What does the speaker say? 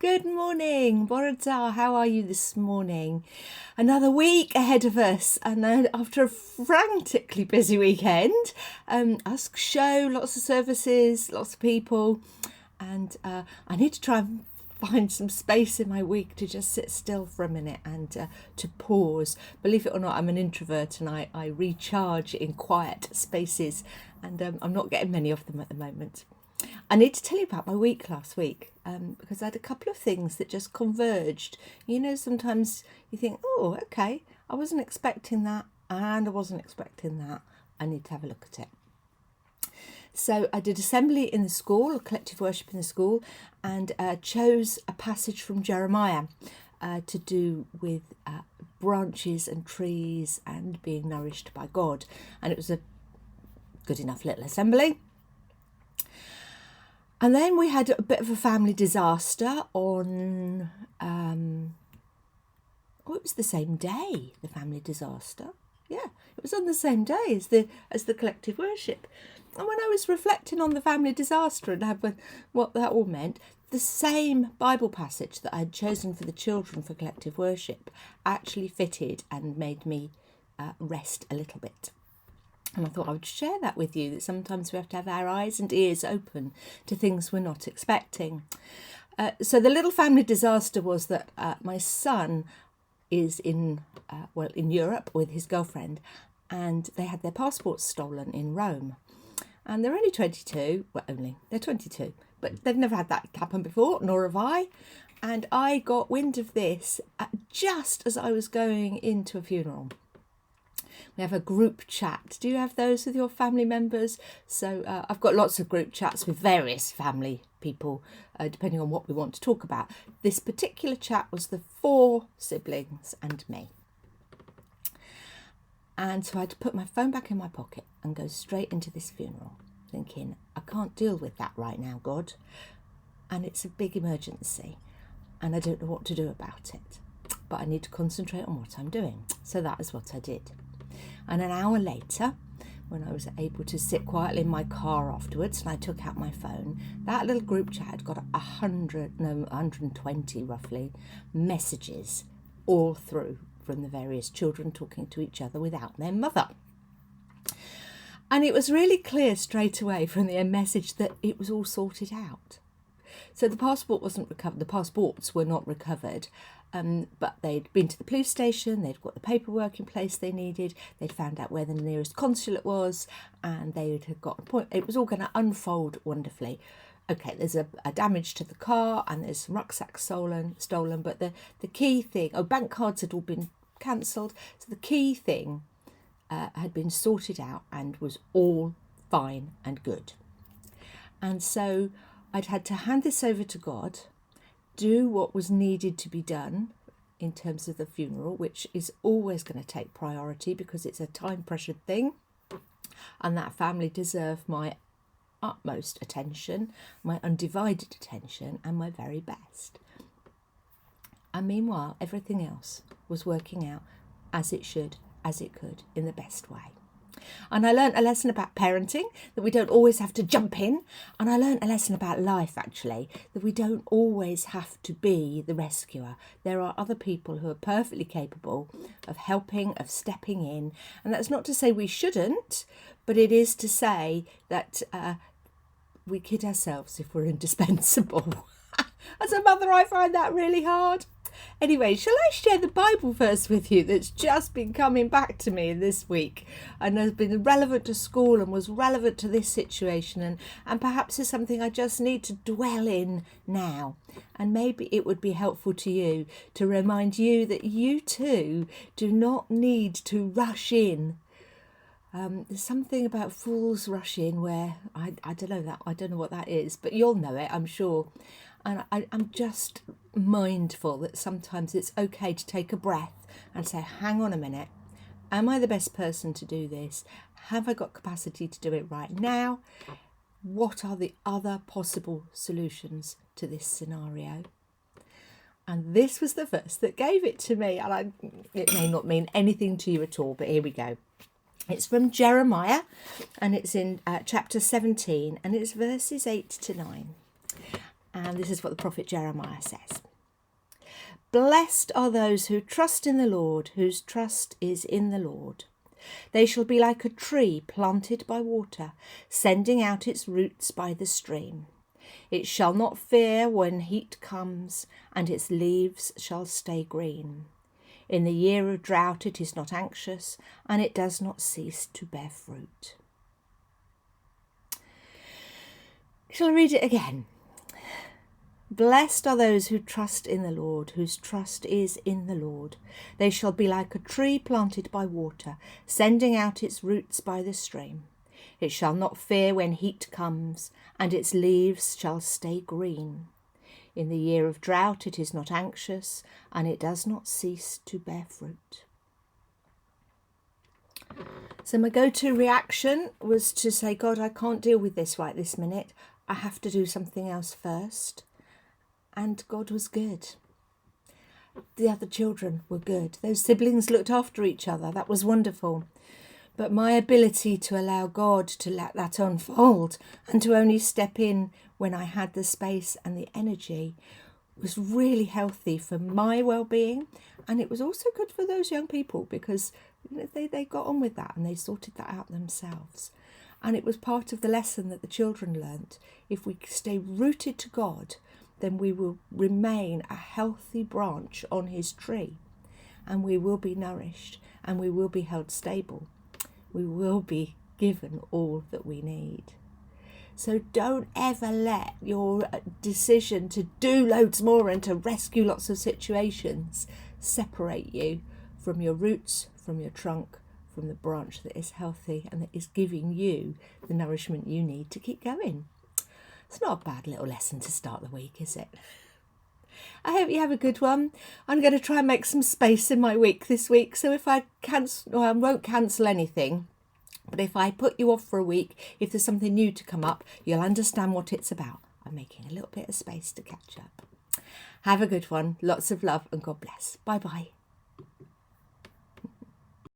Good morning, Borodza. How are you this morning? Another week ahead of us, and after a frantically busy weekend, Ask Show, lots of services, lots of people, and I need to try and find some space in my week to just sit still for a minute and to pause. Believe it or not, I'm an introvert and I recharge in quiet spaces, and I'm not getting many of them at the moment. I need to tell you about my week last week because I had a couple of things that just converged. You know, sometimes you think, oh, okay, I wasn't expecting that and I wasn't expecting that. I need to have a look at it. So I did assembly in the school, collective worship in the school, and chose a passage from Jeremiah to do with branches and trees and being nourished by God. And it was a good enough little assembly. And then we had a bit of a family disaster on, it was the same day, the family disaster. Yeah, it was on the same day as the collective worship. And when I was reflecting on the family disaster and what that all meant, the same Bible passage that I had chosen for the children for collective worship actually fitted and made me rest a little bit. And I thought I would share that with you, that sometimes we have to have our eyes and ears open to things we're not expecting. So the little family disaster was that my son is in Europe with his girlfriend, and they had their passports stolen in Rome. And they're only 22, they're 22, but they've never had that happen before, nor have I. And I got wind of this just as I was going into a funeral. We have a group chat. Do you have those with your family members? So I've got lots of group chats with various family people, depending on what we want to talk about. This particular chat was the 4 siblings and me. And so I had to put my phone back in my pocket and go straight into this funeral, thinking, I can't deal with that right now, God. And it's a big emergency, and I don't know what to do about it. But I need to concentrate on what I'm doing. So that is what I did. And an hour later, when I was able to sit quietly in my car afterwards and I took out my phone, that little group chat had got 120 roughly messages all through from the various children talking to each other without their mother. And it was really clear straight away from their message that it was all sorted out. So the passport wasn't recovered, the passports were not recovered, but they'd been to the police station, they'd got the paperwork in place they needed, they'd found out where the nearest consulate was, and they had got a point. It was all going to unfold wonderfully. Okay, there's a damage to the car and there's some rucksacks stolen, but the key thing, bank cards had all been cancelled, so the key thing had been sorted out and was all fine and good. And so I'd had to hand this over to God, do what was needed to be done in terms of the funeral, which is always going to take priority because it's a time-pressured thing, and that family deserve my utmost attention, my undivided attention, and my very best. And meanwhile, everything else was working out as it should, as it could, in the best way. And I learned a lesson about parenting, that we don't always have to jump in. And I learned a lesson about life, actually, that we don't always have to be the rescuer. There are other people who are perfectly capable of helping, of stepping in. And that's not to say we shouldn't, but it is to say that we kid ourselves if we're indispensable. As a mother, I find that really hard. Anyway, shall I share the Bible verse with you that's just been coming back to me this week and has been relevant to school and was relevant to this situation and perhaps is something I just need to dwell in now. And maybe it would be helpful to you to remind you that you too do not need to rush in. There's something about fools rush in where I don't know what that is, but you'll know it, I'm sure. And I'm just mindful that sometimes it's okay to take a breath and say, hang on a minute, am I the best person to do this? Have I got capacity to do it right now? What are the other possible solutions to this scenario? And this was the verse that gave it to me. And it may not mean anything to you at all, but here we go. It's from Jeremiah, and it's in chapter 17, and it's verses 8 to 9. And this is what the prophet Jeremiah says. Blessed are those who trust in the Lord, whose trust is in the Lord. They shall be like a tree planted by water, sending out its roots by the stream. It shall not fear when heat comes, and its leaves shall stay green. In the year of drought it is not anxious, and it does not cease to bear fruit. Shall I read it again? Blessed are those who trust in the Lord, whose trust is in the Lord. They shall be like a tree planted by water, sending out its roots by the stream. It shall not fear when heat comes, and its leaves shall stay green. In the year of drought it is not anxious, and it does not cease to bear fruit. So my go-to reaction was to say, God, I can't deal with this right this minute. I have to do something else first. And God was good. The other children were good. Those siblings looked after each other. That was wonderful. But my ability to allow God to let that unfold and to only step in when I had the space and the energy was really healthy for my well-being. And it was also good for those young people because they got on with that and they sorted that out themselves. And it was part of the lesson that the children learnt. If we stay rooted to God, then we will remain a healthy branch on his tree, and we will be nourished, and we will be held stable. We will be given all that we need. So don't ever let your decision to do loads more and to rescue lots of situations separate you from your roots, from your trunk, from the branch that is healthy and that is giving you the nourishment you need to keep going. It's not a bad little lesson to start the week, is it? I hope you have a good one. I'm going to try and make some space in my week this week. So if I cancel, I won't cancel anything. But if I put you off for a week, if there's something new to come up, you'll understand what it's about. I'm making a little bit of space to catch up. Have a good one. Lots of love and God bless. Bye-bye.